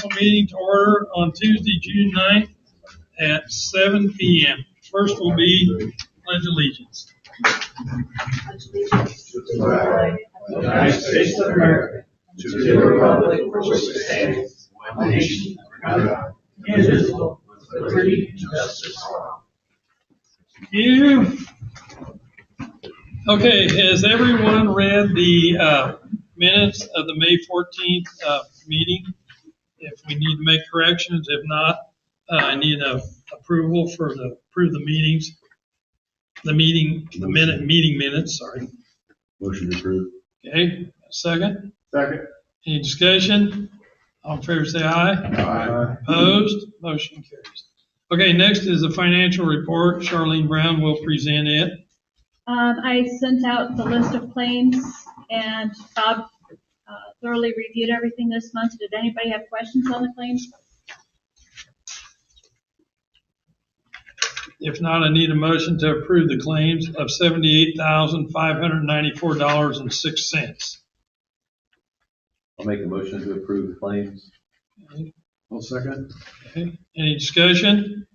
Meeting to order on Tuesday, June 9th at 7 p.m. First will be Pledge Allegiance. To the flag of the United States of America, to the republic for which it stands, one nation under God, indivisible, with liberty and justice for all. Thank you. Okay, has everyone read the minutes of the May 14th meeting? If we need to make corrections, if not, I need approval for approve the meetings. Meeting minutes. Sorry. Motion approved. Okay, second. Second. Any discussion? All in favor, say aye. Aye. Opposed? Motion carries. Okay, next is the financial report. Charlene Brown will present it. I sent out the list of claims, and Bob thoroughly reviewed everything this month. Did anybody have questions on the claims? If not, I need a motion to approve the claims of $78,594.06. I'll make a motion to approve the claims. Okay. I'll second. Okay. Any discussion?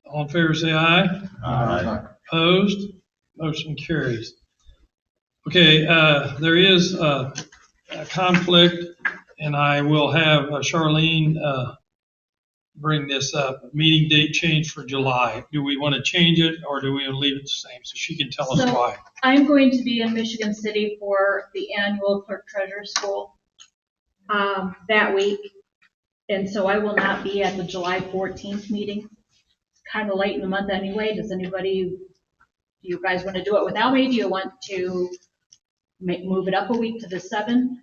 All in favor, say aye. Aye. Opposed? Motion carries. Okay, there is a conflict, and I will have Charlene bring this up. Meeting date change for July. Do we want to change it, or do we want to leave it the same so she can tell us why? I'm going to be in Michigan City for the annual Clerk Treasurer School that week, and so I will not be at the July 14th meeting. It's kind of late in the month anyway. Do you guys want to do it without me? Do you want to move it up a week to the 7th?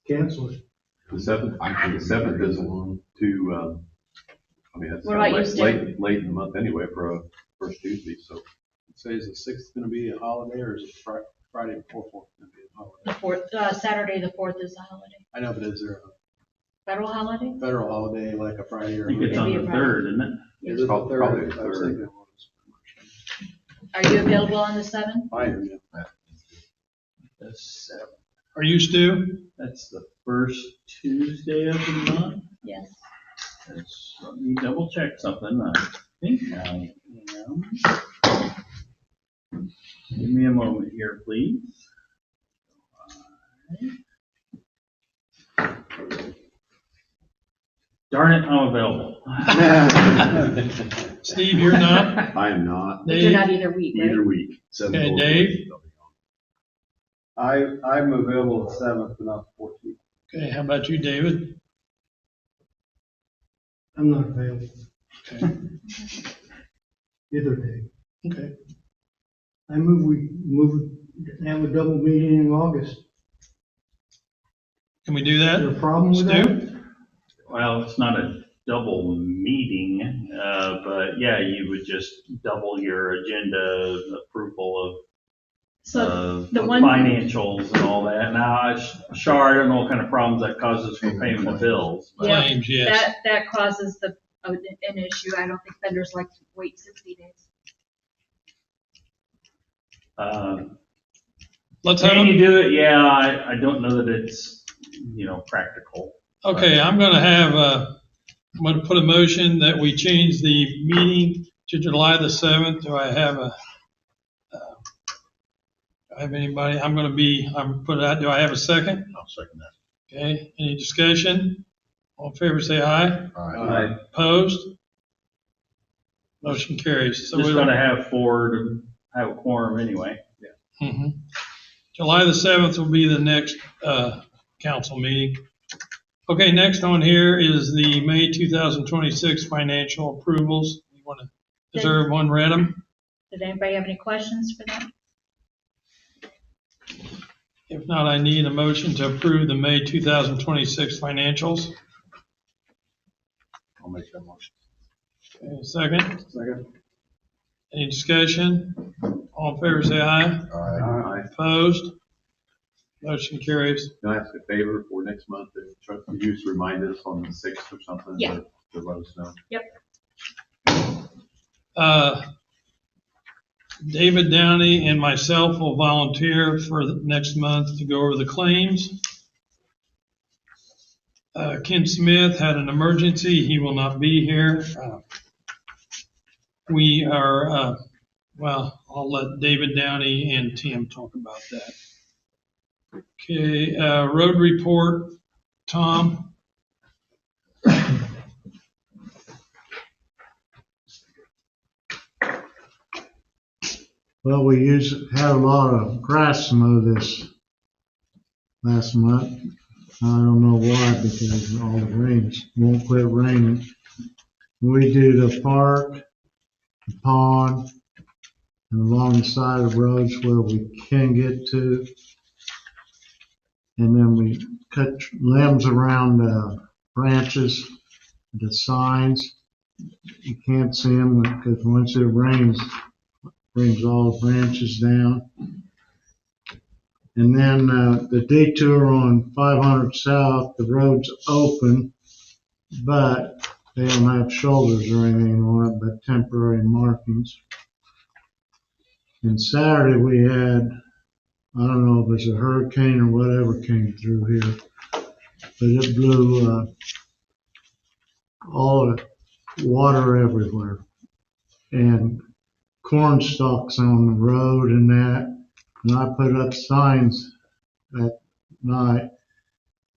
Cancel it. The 7th, I think the 7th is too, I mean, that's What about you, Steve? late in the month anyway for a first Tuesday, so. Say, is the 6th going to be a holiday, or is it Friday before 4th going to be a holiday? The 4th, Saturday the 4th is a holiday. I know, but is there a Federal holiday? federal holiday like a Friday or? I think it's on the 3rd, isn't it? Is it the Probably 3rd? the I was 3rd. thinking it was. Are you available on the 7th? I am, yeah. That's Are you, Stu? That's the first Tuesday of the month. Yes. Let me double check something. I think I am. Give me a moment here, please. Darn it, I'm available. Steve, you're not? I am not. But you're not either week, right? Either week. Okay, Dave? I'm available the 7th, but not the 14th. Okay, how about you, David? I'm not available Okay. either day. Okay. I we have a double meeting in August. Can we do Is there a that? problem with that? Stu? Well, it's not a double meeting, but yeah, you would just double your agenda approval of So the one, financials and all that. Now, Shar, I don't know what kind of problems that causes for payment of bills. But Yeah. Claims, yes. that causes an issue. I don't think vendors like to wait 60 days. Let's have Can you them. do it? Yeah, I don't know that it's, practical. Okay, I'm going to put a motion that we change the meeting to July the 7th. Do I have anybody? Do I have a second? I'll second that. Okay, any discussion? All in favor, say aye. Aye. Opposed? Motion carries. So Just we gonna have 4 to have a quorum anyway. Mhm. July the 7th will be the next council meeting. Okay, next on here is the May 2026 financial approvals. Has everyone read them? Did anybody have any questions for that? If not, I need a motion to approve the May 2026 financials. I'll make that motion. Okay, second. Second. Any discussion? All in favor, say aye. Aye. Opposed? Motion carries. Can I ask a favor for next month? Could you just remind us on the 6th or something? Yeah. To let us know. David Downey and myself will volunteer for the next month to go over the claims. Ken Smith had an emergency. He will not be here. We are, well, I'll let David Downey and Tim talk about that. Okay, road report, Tom. Well, we had a lot of grass mow this last month. I don't know why, because all the rains won't quit raining. We do the park, the pond, and along the side of roads where we can get to. And then we cut limbs around branches, the signs. You can't see them because once it rains, it brings all the branches down. And then the detour on 500 South, the road's open, but they don't have shoulders or anything on it, but temporary markings. And Saturday we had, I don't know if it was a hurricane or whatever came through here, but it blew all the water everywhere. And corn stalks on the road and that. And I put up signs at night.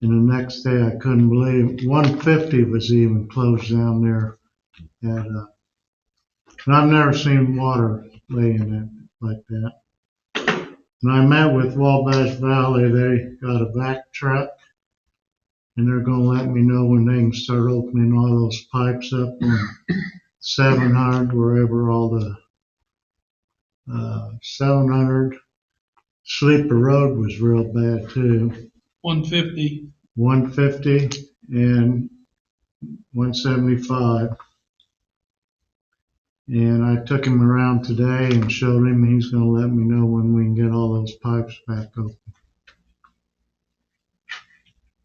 And the next day I couldn't believe 150 was even closed down there. And I've never seen water laying in like that. And I met with Wabash Valley. They got a vac truck, and they're going to let me know when they can start opening all those pipes up on 700, wherever all the 700. Sleeper Road was real bad too. 150. 150 and 175. And I took him around today and showed him. He's going to let me know when we can get all those pipes back open.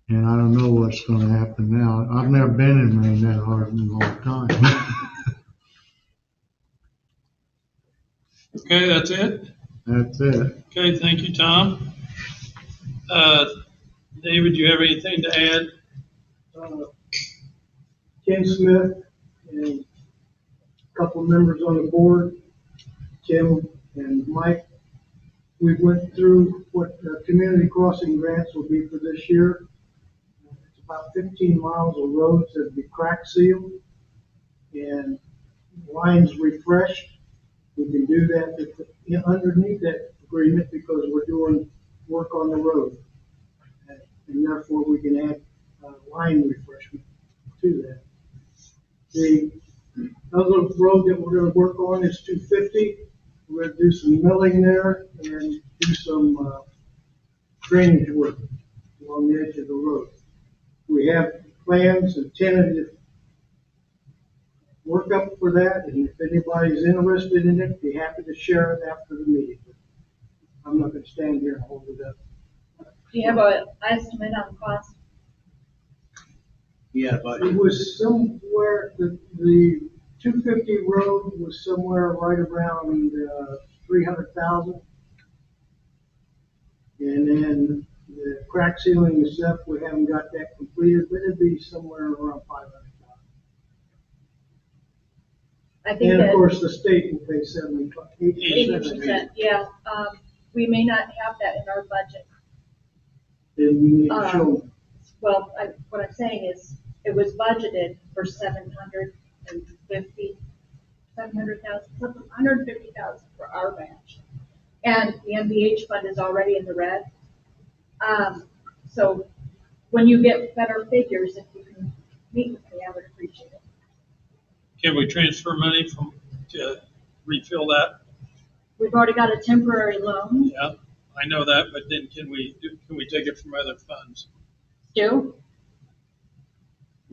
And I don't know what's going to happen now. I've never been in rain that hard in a long time. Okay, that's it. That's it. Okay, thank you, Tom. David, do you have anything to add? Ken Smith and a couple of members on the board, Tim and Mike, we went through what community crossing grants will be for this year. It's about 15 miles of roads that will be crack sealed and lines refreshed. We can do that underneath that agreement because we're doing work on the road. And therefore we can add line refreshment to that. The other road that we're going to work on is 250. We're going to do some milling there and do some drainage work along the edge of the road. We have plans and tentative work up for that, and if anybody's interested in it, be happy to share it after the meeting. I'm not going to stand here and hold it up. Do you have an estimate on cost? Yeah, but It was somewhere, the 250 road was somewhere right around 300,000. And then the crack sealing and stuff, we haven't got that completed, but it'd be somewhere around 500,000. I think And of that course, the state will pay 80%, yeah. We may not have that in our budget. Then we need to show, Well, what I'm saying is, it was budgeted for 150,000 for our match. And the NVH fund is already in the red. So when you get better figures, if you can meet with me, I would appreciate it. Can we transfer money to refill that? We've already got a temporary loan. Yeah, I know that, but then can we take it from other funds? Stu?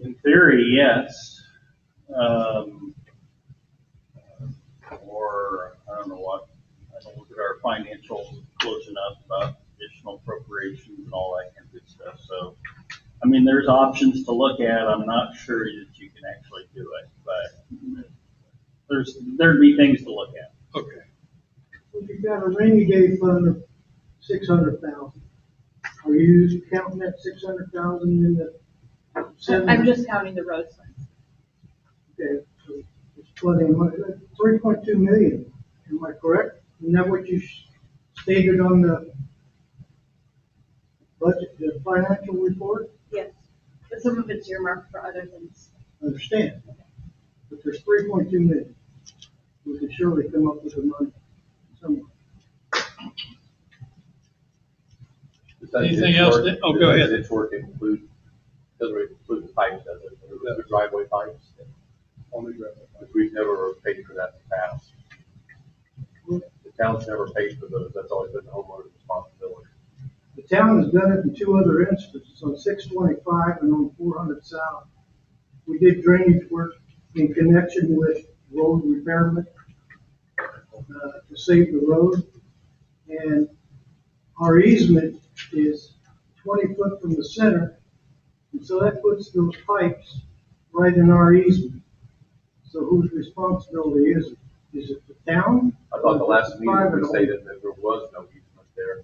In theory, yes. Or, I don't know what, I don't look at our financials close enough about additional appropriations and all that kind of good stuff. So, I mean, there's options to look at. I'm not sure that you can actually do it, but there'd be things to look at. Okay. you've got a rainy day fund of 600,000. Are you counting that 600,000 in the I'm just counting the road signs. Okay, so it's plenty of money, 3.2 million, am I correct? Isn't that what you stated on the budget, the financial report? Yes, but some of it's earmarked for other things. I understand, but there's 3.2 million. We could surely come up with the money somewhere. Does that Anything ditch else? work- Oh, go does that ahead. ditch work include, doesn't it include the pipes, does it? The driveway pipes? Only driveway. Because we've never paid for that in the past. The town's never paid for those, that's always been the homeowner's responsibility. The town has done it in two other instances, on 625 and on 400 South. We did drainage work in connection with road repairment to save the road. And our easement is 20 foot from the center, and so that puts those pipes right in our easement. So whose responsibility is it? Is it the town? I thought the last meeting Private we owner? stated that there was no easement there.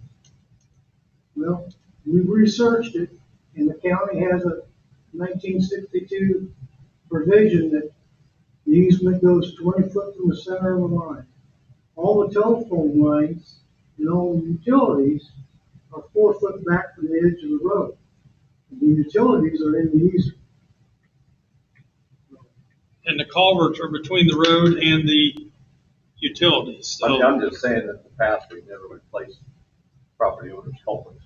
Well, we researched it, and the county has a 1962 provision that the easement goes 20 foot from the center of the line. All the telephone lines and all the utilities are 4 foot back from the edge of the road. The utilities are in the easement. And the culverts are between the road and the utilities, I mean, so, I'm just saying that in the past, we've never replaced property owners' culverts.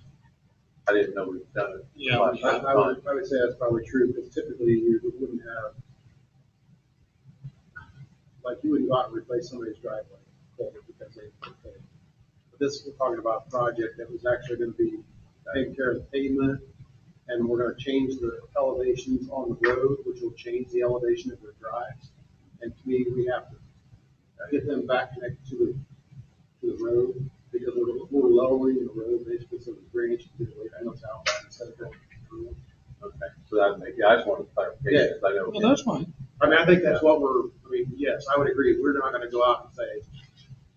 I didn't know we've done it. Yeah. last time. I would say that's probably true, because typically you wouldn't have, like, you wouldn't go out and replace somebody's driveway culvert because they paid. But this, we're talking about a project that was actually gonna be taking care of the pavement, and we're gonna change the elevations on the road, which will change the elevation of their drives. And to me, we have to get them back connected to the road, because we're lowering the road basically, so the drainage can get away. I know it's out back instead of going through. Okay, so that make, yeah, I just wanted clarification, because I know. well, that's fine. I mean, I think that's what yes, I would agree. We're not gonna go out and say,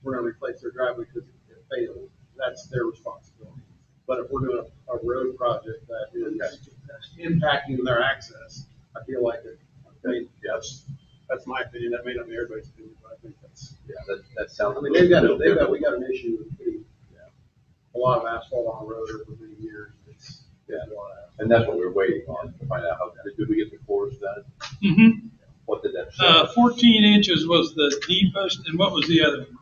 we're gonna replace their driveway because it failed. That's their responsibility. But if we're doing a road project that is impacting their access, I feel like it, I mean, yes, that's my opinion. That may not be everybody's opinion, but I think that's, Yeah, that sounds. I mean, a we got different. an issue with putting, a lot of asphalt on the road for many years. It's, Yeah. a lot of asphalt. And that's what we were waiting on, to find out how, did we get the cores done? Mm-hmm. What did that show? 14 inches was the deepest, and what was the other one?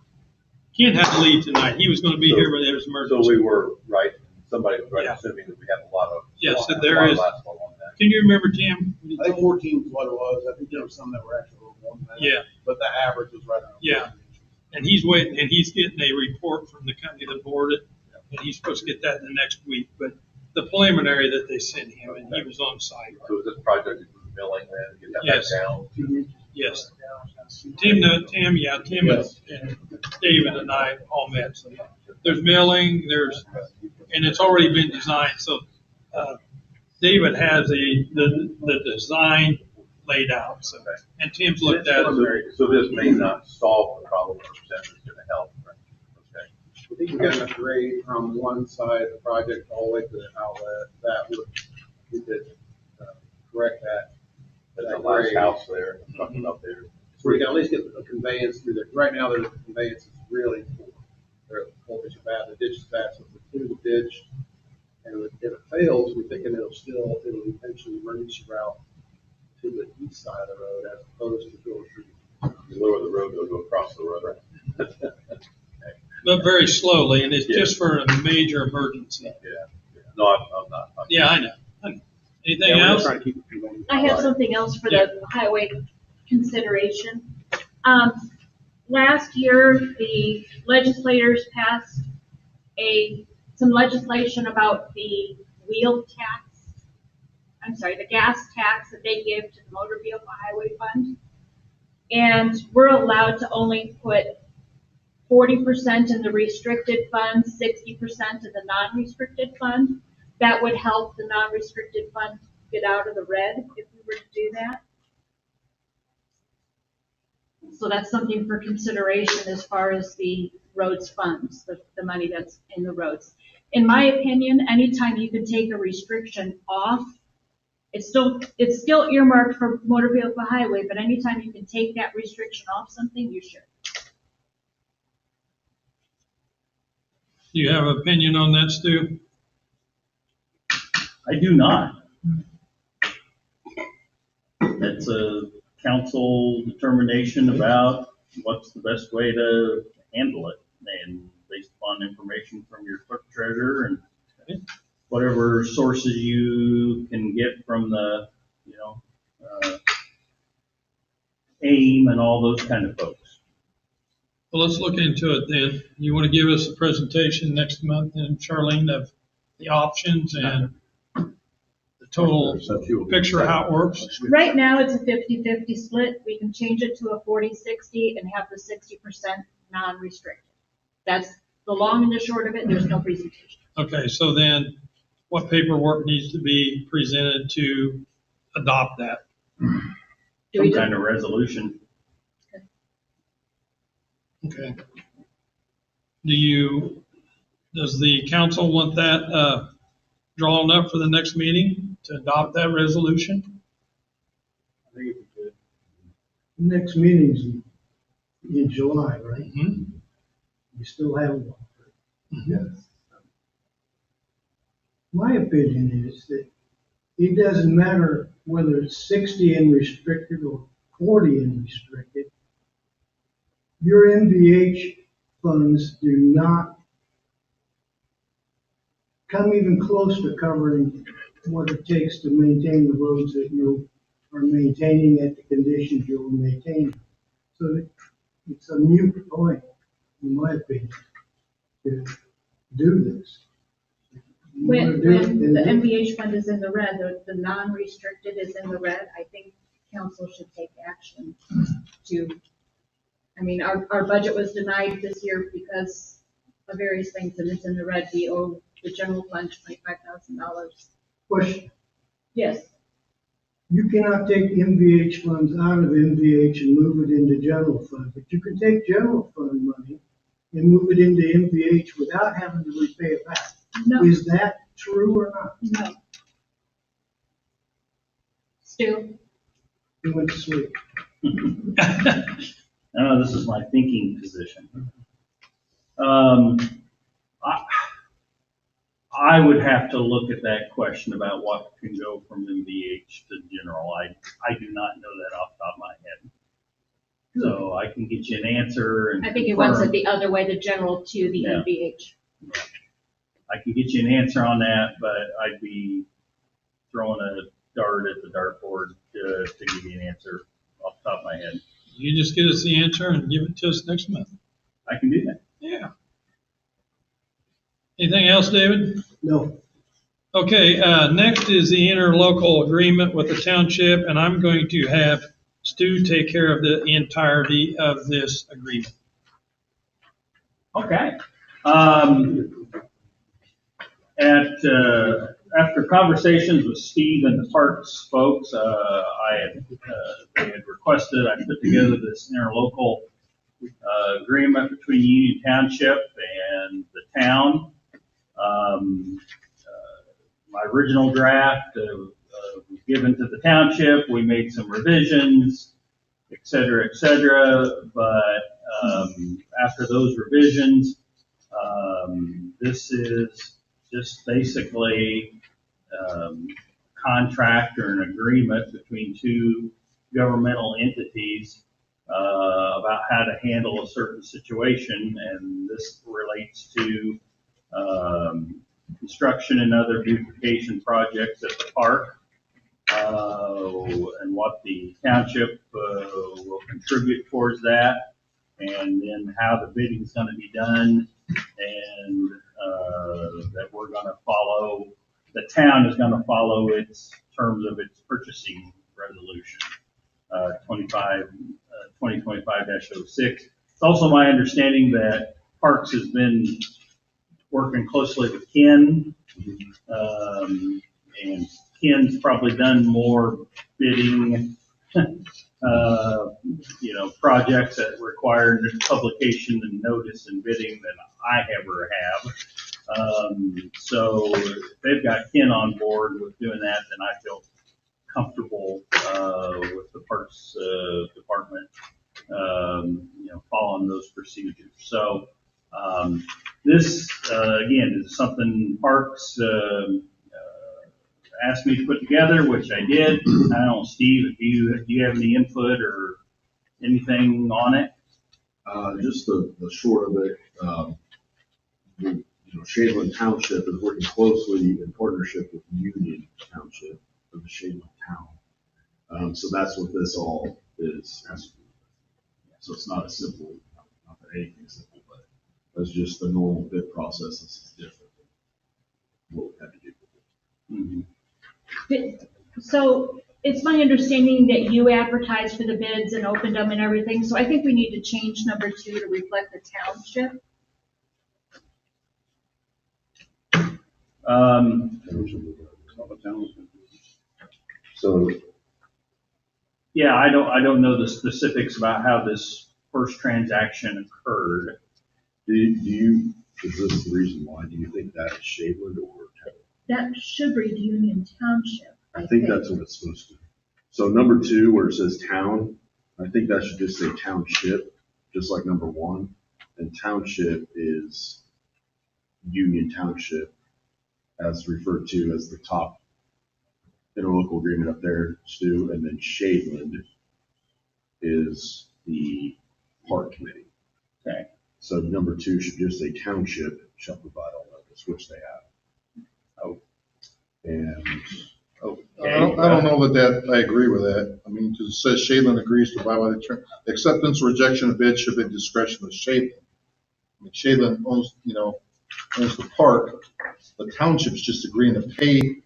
Ken had to leave tonight. He was gonna be here, but there was So emergency. we were right, somebody was right, Yeah. assuming that we have a lot of. Yes, a lot there of is. asphalt on that. Can you remember, Tim? I think 14 is what it was. I think there were some that were actually a little more than that. Yeah. But the average was right around. Yeah. 14 inches. And he's waiting, and he's getting a report from the company that bored it, and he's supposed to get that in the next week, but the preliminary that they sent him, and he was on site. So is this project include milling then, get that Yes. back down? Yes. Tim, and David and I all met, so there's milling, and it's already been designed, so, David has the design laid out, so, and Tim's looked at it. So this may not solve the problem, but it's gonna help, right? Okay. I think we got enough grade from one side of the project all the way to the outlet that we could correct that. That's the last house there, I'm talking about there. So we can at least get a conveyance through there. Right now, the conveyance is really poor. Their voltage is bad, the ditch is bad, so if we do the ditch, and if it fails, we're thinking it'll eventually emergency route to the east side of the road as opposed to go through. You lower the road, they'll go across the road. But very slowly, and it's Yeah. just for a major emergency. Yeah. No, I'm not. Yeah, I know. Anything Yeah, we're else? trying to keep it convenient. I have something else for the highway consideration. Last year, the legislators passed some legislation about the wheel tax. I'm sorry, the gas tax that they give to the motor vehicle highway fund. And we're allowed to only put 40% in the restricted fund, 60% in the non-restricted fund. That would help the non-restricted fund get out of the red if we were to do that. So that's something for consideration as far as the roads funds, the money that's in the roads. In my opinion, anytime you can take a restriction off It's still earmarked for motor vehicle highway, but anytime you can take that restriction off something, you should. Do you have an opinion on that, Stu? I do not. It's a council determination about what's the best way to handle it, and based upon information from your clerk treasurer and whatever sources you can get from the, AIM and all those kind of folks. Well, let's look into it then. You want to give us a presentation next month, and Charlene, of the options and the total picture of how it works? Right now, it's a 50-50 split. We can change it to a 40-60 and have the 60% non-restricted. That's the long and the short of it. There's no presentation. Okay, so then what paperwork needs to be presented to adopt that? Do we Some kind of resolution. Okay. Does the council want that drawn up for the next meeting to adopt that resolution? I think it'd be good. Next meeting's in July, right? Mm-hmm. We still have one. Yes. My opinion is that it doesn't matter whether it's 60 in restricted or 40 in restricted. Your MVH funds do not come even close to covering what it takes to maintain the roads that you are maintaining at the conditions you're maintaining. So it's a moot point, in my opinion, to do this. You wanna When do it, then the do it. MVH fund is in the red, the non-restricted is in the red, I think council should take action our budget was denied this year because of various things, and it's in the red. We owe the general fund $25,000. Question. Yes, You cannot take MVH funds out of MVH and move it into general fund, but you can take general fund money and move it into MVH without having to repay it back. no, Is that true or not? no. Stu? You went to sleep. This is my thinking position. I would have to look at that question about what can go from MVH to general. I do not know that off the top of my head. So I can get you an answer and I think it wants it confirm. the other way, the general to the Yeah. MVH. I can get you an answer on that, but I'd be throwing a dart at the dartboard to give you an answer off the top of my head. You just get us the answer and give it to us next month. I can do that. Yeah. Anything else, David? No. Okay, next is the interlocal agreement with the township, and I'm going to have Stu take care of the entirety of this agreement. Okay. After conversations with Steve and the parks folks, they had requested I put together this interlocal agreement between Union Township and the town. My original draft was given to the township. We made some revisions, et cetera, but after those revisions, this is just basically contract or an agreement between two governmental entities about how to handle a certain situation, and this relates to construction and other beautification projects at the park, and what the township will contribute towards that, and then how the bidding's going to be done, and that we're going to follow, the town is going to follow its terms of its purchasing resolution, 2025-06. It's also my understanding that Parks has been working closely with Ken, and Ken's probably done more bidding, projects that require publication and notice and bidding than I ever have. So if they've got Ken on board with doing that, then I feel comfortable, with the Parks, Department, following those procedures. So, this, again, is something Parks, asked me to put together, which I did. I don't know, Steve, if do you have any input or anything on it? Just the short of it, Shadeland Township is working closely in partnership with Union Township of the Shadeland Town. So that's what this all is. So it's not a simple, not that anything's simple, but that's just the normal bid process. This is different than what we had to do. Mhm. So it's my understanding that you advertised for the bids and opened them and everything, so I think we need to change number 2 to reflect the township. So Yeah, I don't know the specifics about how this first transaction occurred. is this the reason why? Do you think that is Shadeland or Town? That should read Union Township. I think that's what it's supposed to. So number 2, where it says town, I think that should just say township, just like number 1. And township is Union Township, as referred to as the top interlocal agreement up there, Stu. And then Shadeland is the park committee. Okay. So number 2 should just say township shall provide all notice, which they have. Oh. And Okay. I don't know that I agree with that. I mean, because it says Shadeland agrees to abide by the term. Acceptance or rejection of bid should be at the discretion of Shadeland. I mean, Shadeland owns the park. The township's just agreeing to pay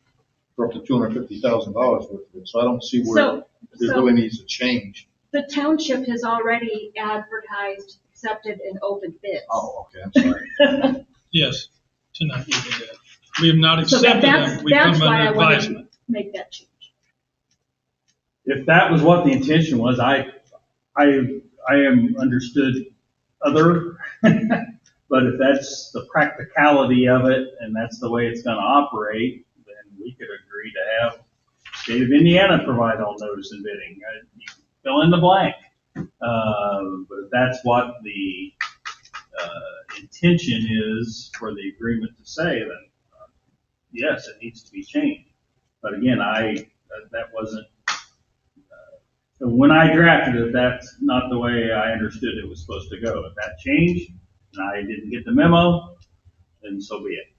for up to $250,000 worth of it. So I don't see where there really needs to change. The township has already advertised, accepted, and opened bids. Oh, okay, I'm sorry. Yes, tonight we did that. We have not So accepted that's them. We've come why I under wanted advisement. to make that change. If that was what the intention was, I am understood other, but if that's the practicality of it and that's the way it's gonna operate, then we could agree to have state of Indiana provide all notice and bidding. You can fill in the blank. But if that's what the, intention is for the agreement to say, then yes, it needs to be changed. But again, that wasn't, when I drafted it, that's not the way I understood it was supposed to go. If that changed and I didn't get the memo, then so be it.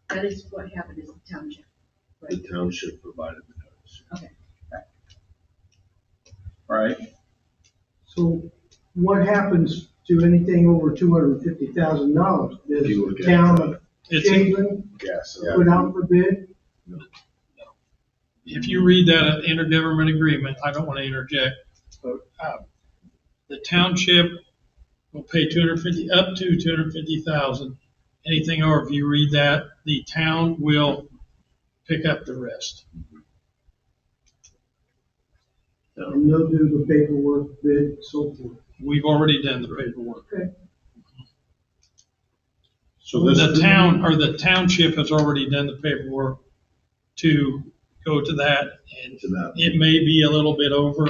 That is what happened is the township. the township provided the notice. Right? So what happens to anything over $250,000? If you Does look the town at, of It's, Shadeland yes, put out for bid? if you read that intergovernment agreement, I don't want to interject, but the township will pay up to 250,000. Anything over, if you read that, the town will pick up the rest. And they'll do the paperwork, bid, so forth. We've already done the paperwork. Okay. So this. The town or the township has already done the paperwork to go to that, and to that. it may be a little bit over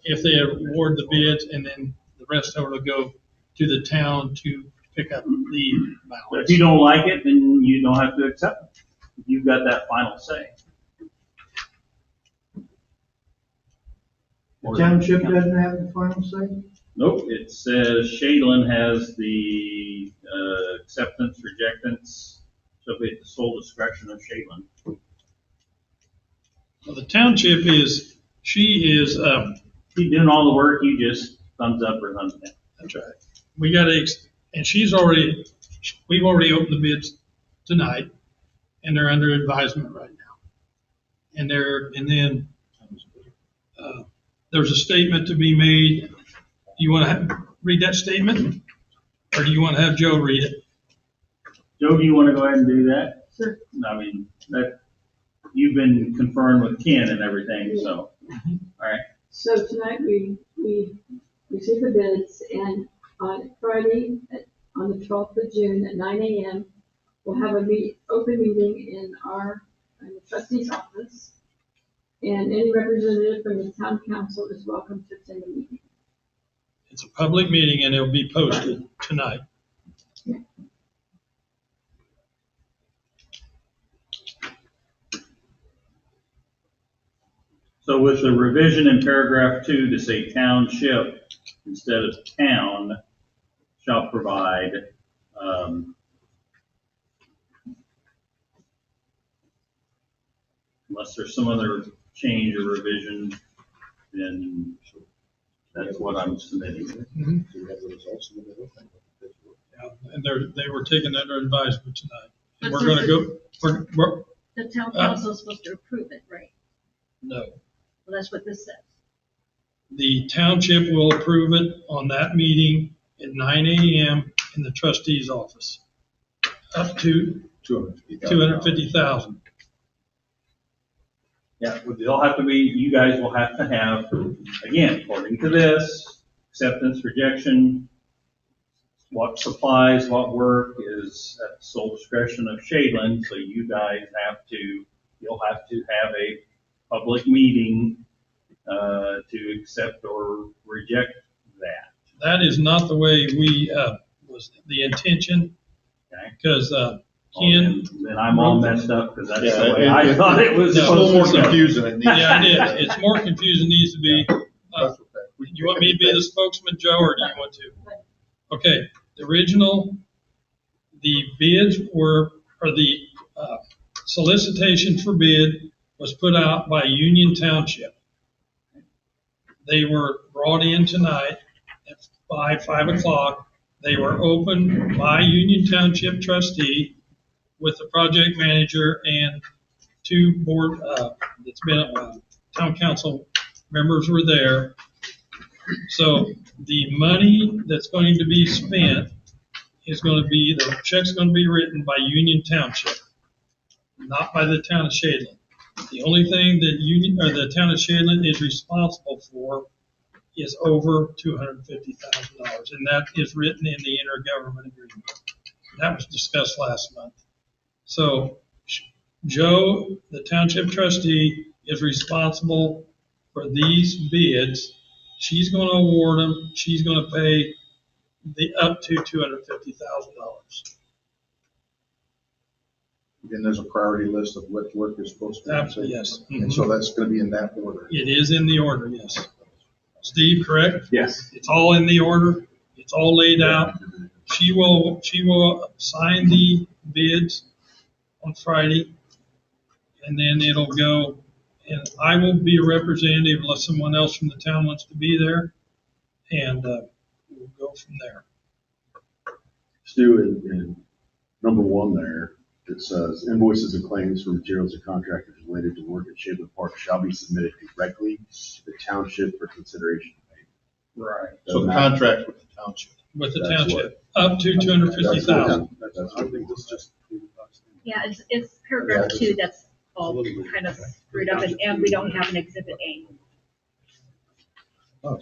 if they award the bids, and then the rest of it will go to the town to pick up the But balance. if you don't like it, then you don't have to accept it. You've got that final say. The township doesn't have the final say? Nope, it says Shadeland has the acceptance, rejectance, so be at the sole discretion of Shadeland. Well, the township is, He's doing all the work, you just thumbs up or thumbs down. that's right. We got to, and we've already opened the bids tonight, and they're under advisement right now. And then there's a statement to be made. Do you want to read that statement? Or do you want to have Joe read it? Joe, do you want to go ahead and do that? Sure. I mean, you've been confirmed with Ken and everything, so, all right. So tonight we received the bids, and on Friday, on the 12th of June at 9 a.m., we'll have open meeting in the trustee's office and any representative from the town council is welcome to attend the meeting. It's a public meeting and it'll be posted tonight. So with the revision in paragraph 2 to say township instead of town shall provide, unless there's some other change or revision, then that's what I'm submitting. Do we have the results in the middle? And they were taken under advisement tonight. And But we're gonna go, we're, The town council is supposed to approve it, right? no. Well, that's what this says. The township will approve it on that meeting at 9 a.m. in the trustee's office. Up to 250,000. Yeah, they'll have to be, you guys will have to have, again, according to this, acceptance, rejection, what supplies, what work is at the sole discretion of Shadeland, so you guys you'll have to have a public meeting, to accept or reject that. That is not the way was the intention, Okay? because Ken, Then I'm all messed up, because that's Yeah, the way I thought it was It's a little more supposed to go. confusing. It needs- yeah, it is. It's more confusing, needs to be. That's okay. You want me to be the spokesman, Joe, or do you want to? Okay, the bids or the solicitation for bid was put out by Union Township. They were brought in tonight at 5 o'clock. They were opened by Union Township trustee with the project manager and two board, town council members were there. So the money that's going to be spent is going to be, the check's going to be written by Union Township, not by the town of Shadeland. The only thing that the town of Shadeland is responsible for is over $250,000, and that is written in the intergovernment agreement. That was discussed last month. So Joe, the township trustee, is responsible for these bids. She's going to award them. She's going to pay the up to $250,000. And there's a priority list of what work is supposed to be. Absolutely, yes. And so that's going to be in that order. It is in the order, yes. Steve, correct? Yes. It's all in the order. It's all laid out. She will sign the bids on Friday, and then it'll go, and I will be a representative unless someone else from the town wants to be there, and we'll go from there. Stu, in number 1 there, it says invoices and claims for materials and contractors related to work at Shadeland Park shall be submitted directly to the township for consideration of payment. Right. So the contract with the township. With the That's township, up to $250,000. I think this just. Yeah, it's paragraph 2 that's all kind of screwed up, and we don't have an exhibit A. We're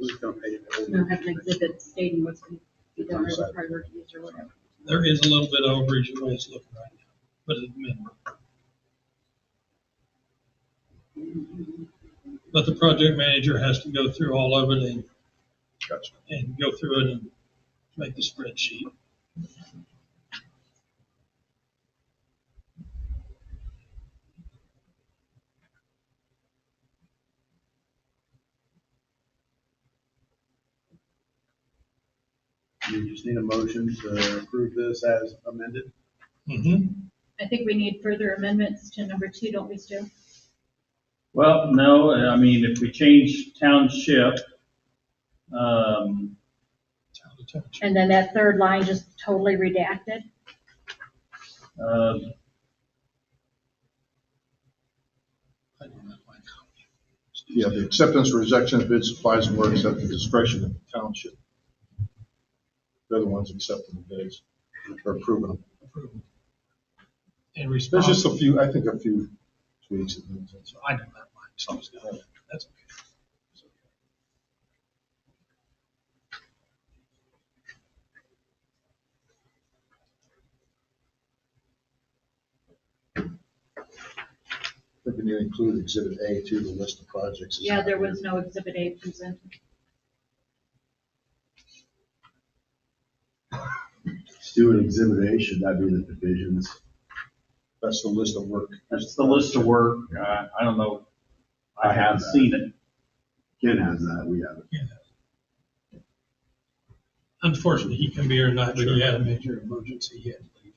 just gonna pay it. We don't have an exhibit stating what's going to be done or the priorities or whatever. There is a little bit of overage the way it's looking right now, but it's minimal. But the project manager has to go through all of it Gotcha. and go through it and make the spreadsheet. You just need a motion to approve this as amended. I think we need further amendments to number 2, don't we, Stu? Well, no, I mean, if we change township, And then that third line just totally redacted? Yeah, the acceptance or rejection of bid supplies and works at the discretion of the township. They're the ones accepting the bids or approving them. In There's response, just a few, I think a few tweaks and things. That's all. I know that line, so it's good. That's okay. We can include Exhibit A to the list of projects. Yeah, there was no Exhibit A presented. Stu, Exhibit A, should that be the divisions? That's the list of work. That's the list of work. I don't know. I haven't seen it. Ken has that, we have it. Unfortunately, he can be here tonight, but he had a major emergency. He had to leave.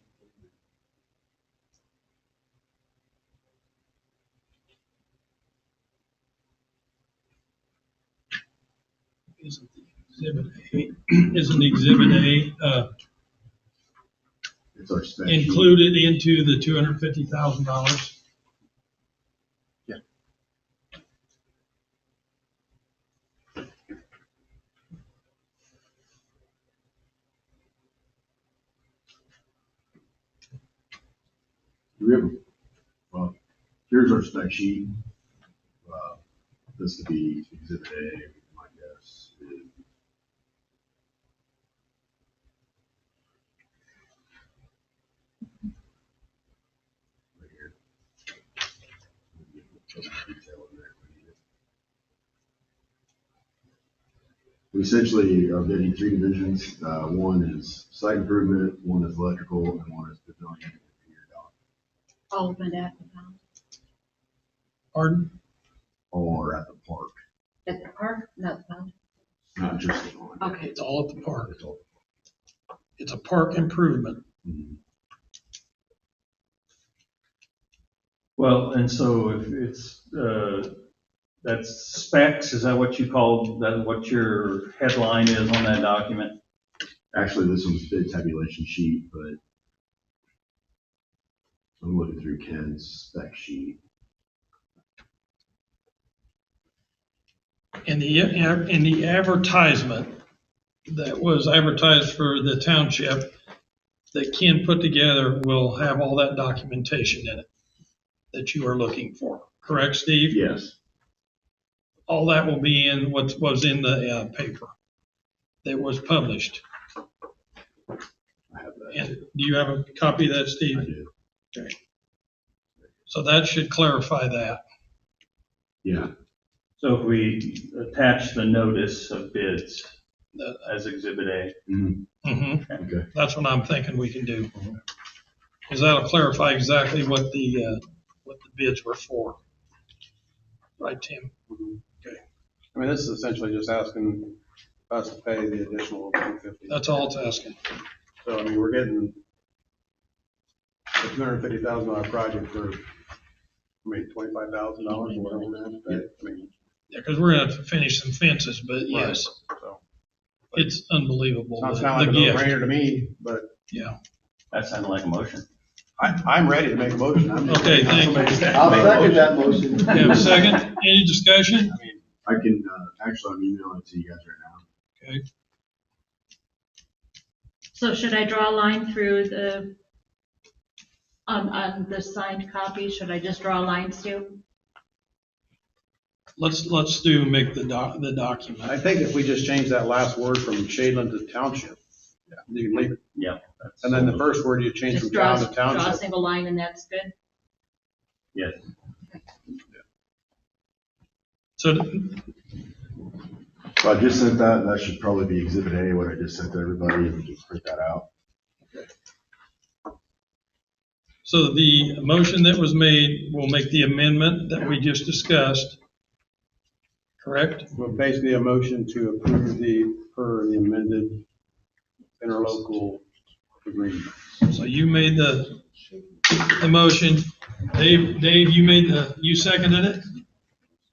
Isn't the Exhibit A, isn't Exhibit A, It's our spec sheet. included into the $250,000? Do we have, well, here's our spec sheet. This could be Exhibit A, my guess is. Right here. Detail in there if we need it. We essentially are bidding three divisions. One is site improvement, one is electrical, and one is pavilion and computer dock. All of them at the pound. Pardon? All are at the park, At the park, not the pound. not just the lawn. Okay. It's all at the park. It's all- It's a park improvement. Mhm. Well, and so if it's, that's specs, is that what you call, that what your headline is on that document? Actually, this one's bid tabulation sheet, but I'm looking through Ken's spec sheet. In the advertisement that was advertised for the township that Ken put together will have all that documentation in it that you are looking for. Correct, Steve? Yes, All that will be in what was in the paper that was published. I have that. And do you have a copy of that, I Steve? do. Okay. So that should clarify that. Yeah, So if we attach the notice of bids That- as Exhibit A. mhm, Mhm. okay. That's what I'm thinking we can do. Because that'll clarify exactly what the bids were for. Right, Tim? I mean, this is essentially just asking us to pay the additional $250. That's all it's asking. So, I mean, we're getting a $250,000 project for, $25,000 or whatever we're gonna have to pay. I mean, Yeah, because we're gonna have to finish some fences, but yes, so, it's unbelievable. sounds The kind of like a gift, no-brainer to me, but yeah. That sounded like a motion. I'm ready to make a motion. I'm just- Okay, thank you. I'll second that motion. You have a second? Any discussion? I mean, I can, actually, I'm emailing it to you guys right now. Okay. So should I draw a line through the, on the signed copy? Should I just draw lines too? Let's make the document. I think if we just change that last word from Shadeland to township, you can leave it. Yeah. that's- And then the first word you change from Just draw, town to draw a township. single line and that's good? Yes. So So I just sent that, that should probably be Exhibit A, what I just sent to everybody, and we just print that out. So the motion that was made will make the amendment that we just discussed, correct? Well, basically a motion to approve the amended interlocal agreement. So you made the motion. Dave, you seconded it?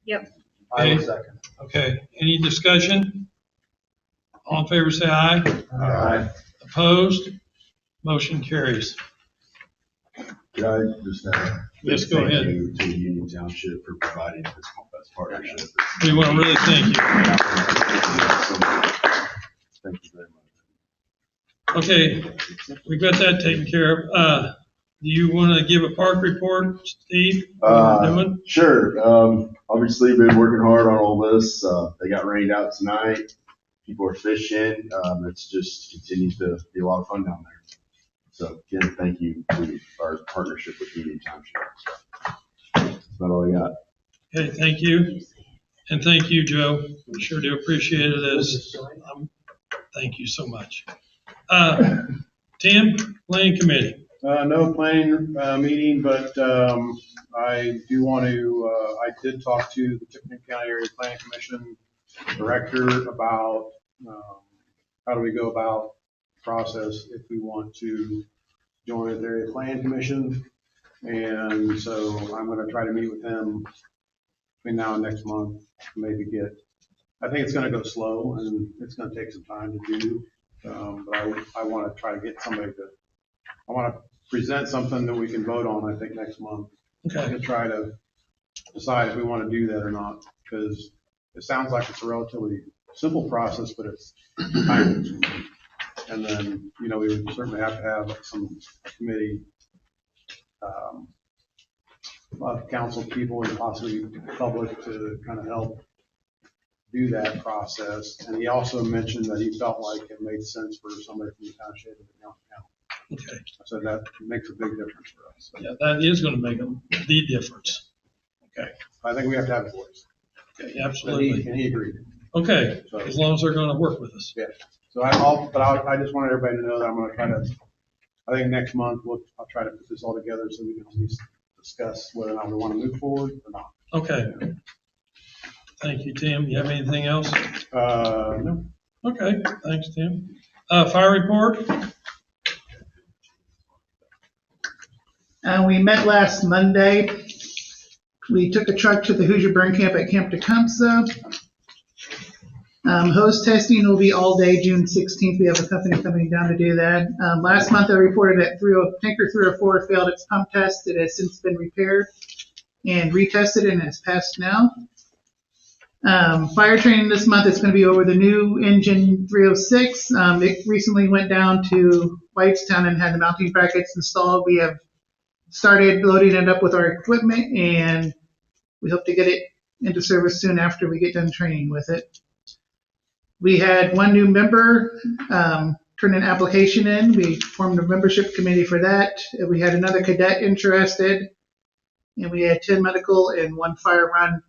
Yep. I will second. Okay, any discussion? All in favor, say aye. Aye. Opposed? Motion carries. Could I just, Yes, go thank ahead. you to Union Township for providing this partnership. We want to really thank you. Thank you very much. Okay, we've got that taken care of. Do you want to give a park report, Steve? What we're doing? Sure. Obviously, been working hard on all this. They got rained out tonight. People are fishing. It's just continues to be a lot of fun down there. So again, thank you to our partnership with Union Township. about all I got. Okay, thank you. And thank you, Joe. We sure do appreciate it thank you so much. Tim, Planning Committee. No planning, meeting, but, I do want to, I did talk to the Tiffany County Area Planning Commission Director about, how do we go about the process if we want to join the Area Planning Commission. And so I'm gonna try to meet with him between now and next month, maybe I think it's gonna go slow and it's gonna take some time to do. But I wanna try to get I wanna present something that we can vote on, I think, next month. Okay. To try to decide if we wanna do that or not, because it sounds like it's a relatively simple process, but it's time consuming. And then, we would certainly have to have some committee, of council people and possibly public to kind of help do that process. And he also mentioned that he felt like it made sense for somebody from the township to come out. Okay. So that makes a big difference for us. Yeah, that is going to make the difference. Okay. I think we have to have a voice. Okay, absolutely. And he agreed. Okay, as long as they're going to work with us. Yeah. So I just wanted everybody to know that I'm going to try to, I think next month I'll try to put this all together so we can at least discuss whether or not we want to move forward or not. Okay. Thank you, Tim. You have anything else? No. Okay, thanks, Tim. Fire report? We met last Monday. We took a truck to the Hoosier Burn Camp at Camp Tecumseh. Hose testing will be all day, June 16th. We have a company coming down to do that. Last month I reported that tanker 304 failed its pump test. It has since been repaired and retested and has passed now. Fire training this month is going to be over the new engine 306. It recently went down to Whitestown and had the mounting brackets installed. We have started loading it up with our equipment and we hope to get it into service soon after we get done training with it. We had one new member turn an application in. We formed a membership committee for that. We had another cadet interested, and we had 10 medical and 1 fire run,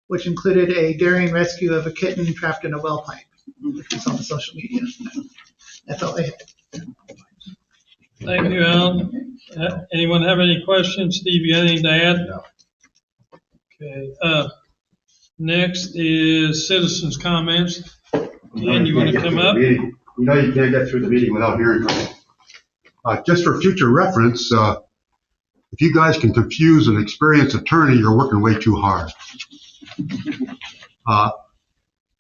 which included a daring rescue of a kitten trapped in a well pipe, which was on the social media. That's all I had. Thank you, Alan. Anyone have any questions? Steve, you got anything to add? No. Okay. Next is citizens' comments. Ian, you want to come up? You know you can't get through the meeting without hearing from me. Just for future reference, if you guys can confuse an experienced attorney, you're working way too hard.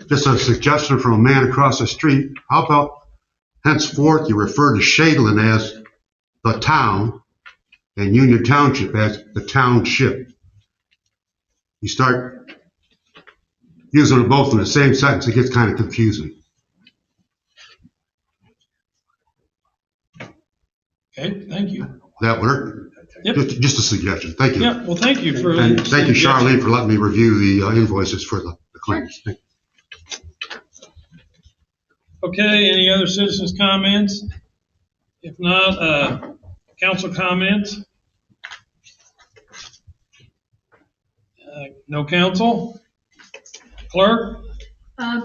Just a suggestion from a man across the street. How about henceforth you refer to Shadeland as the town and Union Township as the township? You start using them both in the same sentence, it gets kind of confusing. Okay, thank you. That work? Yep. Just a suggestion. Thank you. Yeah, well, thank you for. And thank you, Charlene, for letting me review the invoices for the claims. Thank you. Okay, any other citizens' comments? If not, council comments? No council? Clerk?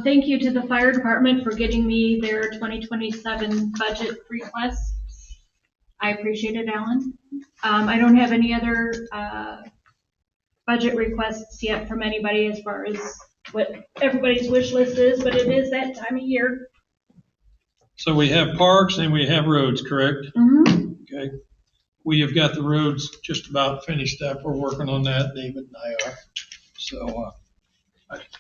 Thank you to the fire department for getting me their 2027 budget request. I appreciate it, Alan. I don't have any other budget requests yet from anybody as far as what everybody's wish list is, but it is that time of year. So we have parks and we have roads, correct? Mm-hmm. Okay. We have got the roads just about finished up. We're working on that, David and I are. So,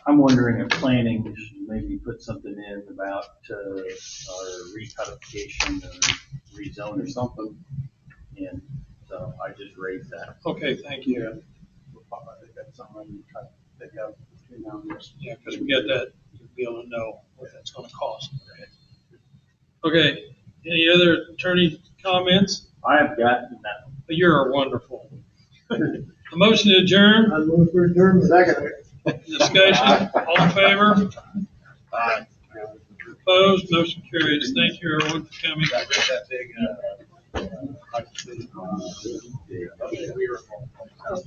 I'm wondering if planning should maybe put something in about our recodification or rezone or something. And so I just raised that. okay, thank you. I think that's something I'm trying to pick up between now and this. Yeah, because we got that, to be able to know what that's going to cost. Okay, any other attorney comments? I have gotten that. You're wonderful. A motion to adjourn, I move for adjournment. Second. discussion, all in favor? Aye. Opposed, motion carries. Thank you, everyone, for coming. Oh,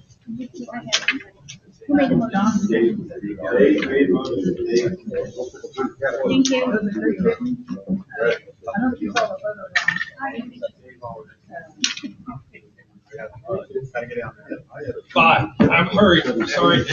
Who made the motion? Thank you. Five. I'm hurried. Sorry.